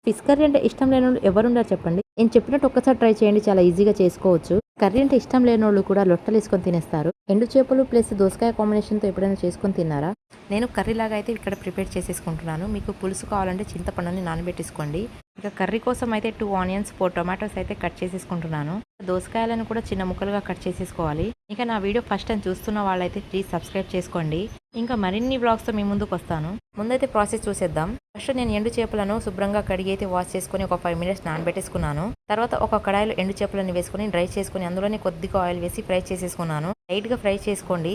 Fish curry అంటే ఇష్టం లేనోళ్ళు ఎవరుండారు చెప్పండి. నేను చెప్పినట్టు ఒక్కసారి ట్రై చేయండి. చాలా ఈజీగా చేసుకోవచ్చు. కర్రీ అంటే ఇష్టం లేనోళ్ళు కూడా లొట్టలేసుకొని తినేస్తారు. ఎండు చేపలు ప్లస్ దోసకాయ కాంబినేషన్తో ఎప్పుడైనా చేసుకొని తిన్నారా? నేను కర్రీ లాగా అయితే ఇక్కడ ప్రిపేర్ చేసేసుకుంటున్నాను. మీకు పులుసు కావాలంటే చింతపండుని నానబెట్టేసుకోండి. ఇక కర్రీ కోసం అయితే 2 ఆనియన్స్ 4 టొమాటోస్ అయితే కట్ చేసేసుకుంటున్నాను. దోసకాయలను కూడా చిన్న ముక్కలుగా కట్ చేసేసుకోవాలి. ఇక నా వీడియో ఫస్ట్ టైం చూస్తున్న వాళ్ళైతే ప్లీజ్ సబ్స్క్రైబ్ చేసుకోండి. ఇంకా మరిన్ని వ్లాగ్స్తో మీ ముందుకు వస్తాను. ముందైతే ప్రాసెస్ చూసేద్దాం. ఫస్ట్ నేను ఎండు చేపలను శుభ్రంగా కడిగి అయితే వాష్ చేసుకుని ఒక 5 మినిట్స్ నానబెట్టేసుకున్నాను. తర్వాత ఒక కడాయిలో ఎండు చేపలను వేసుకుని డ్రై చేసుకుని అందులోనే కొద్దిగా ఆయిల్ వేసి ఫ్రై చేసేసుకున్నాను. లైట్గా ఫ్రై చేసుకోండి.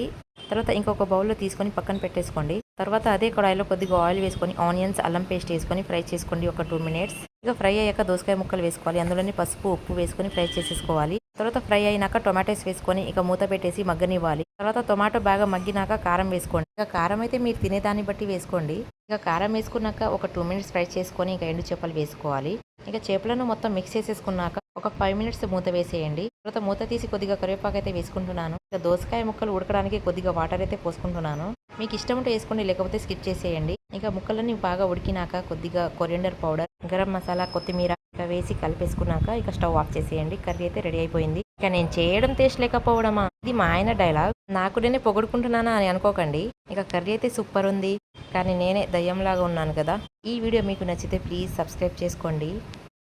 తర్వాత ఇంకొక బౌల్లో తీసుకొని పక్కన పెట్టేసుకోండి. తర్వాత అదే కడాయిలో కొద్దిగా ఆయిల్ వేసుకొని ఆనియన్స్ అల్లం పేస్ట్ వేసుకొని ఫ్రై చేసుకోండి ఒక 2 మినిట్స్. ఇక ఫ్రై అయ్యాక దోసకాయ ముక్కలు వేసుకోవాలి. అందులోనే పసుపు ఉప్పు వేసుకొని ఫ్రై చేసేసుకోవాలి. తర్వాత ఫ్రై అయినాక టొమాటోస్ వేసుకొని ఇక మూత పెట్టేసి మగ్గనివ్వాలి. తర్వాత టొమాటో బాగా మగ్గినాక కారం వేసుకోండి. ఇక కారం అయితే మీరు తినేదాన్ని బట్టి వేసుకోండి. ఇక కారం వేసుకున్నాక ఒక 2 మినిట్స్ ఫ్రై చేసుకొని ఇక ఎండు చేపలు వేసుకోవాలి. ఇక చేపలను మొత్తం మిక్స్ చేసేసుకున్నాక ఒక 5 మినిట్స్ మూత వేసేయండి. తర్వాత మూత తీసి కొద్దిగా కరివేపాకు అయితే వేసుకుంటున్నాను. ఇక దోసకాయ ముక్కలు ఉడకడానికి కొద్దిగా వాటర్ అయితే పోసుకుంటున్నాను. మీకు ఇష్టం ఉంటే వేసుకోండి, లేకపోతే స్కిప్ చేసేయండి. ఇక ముక్కలన్నీ బాగా ఉడికినాక కొద్దిగా కొరియండర్ పౌడర్, గరం మసాలా, కొత్తిమీర ఇక వేసి కలిపేసుకున్నాక ఇక స్టవ్ ఆఫ్ చేసేయండి. కర్రీ అయితే రెడీ అయిపోయింది. ఇక నేను చేయడం టేస్ట్ లేకపోవడమా, ఇది మా ఆయన డైలాగ్. నాకు నేనే పొగడుకుంటున్నానా అని అనుకోకండి. ఇక కర్రీ అయితే సూపర్ ఉంది, కానీ నేనే దయ్యంలాగా ఉన్నాను కదా. ఈ వీడియో మీకు నచ్చితే ప్లీజ్ సబ్స్క్రైబ్ చేసుకోండి.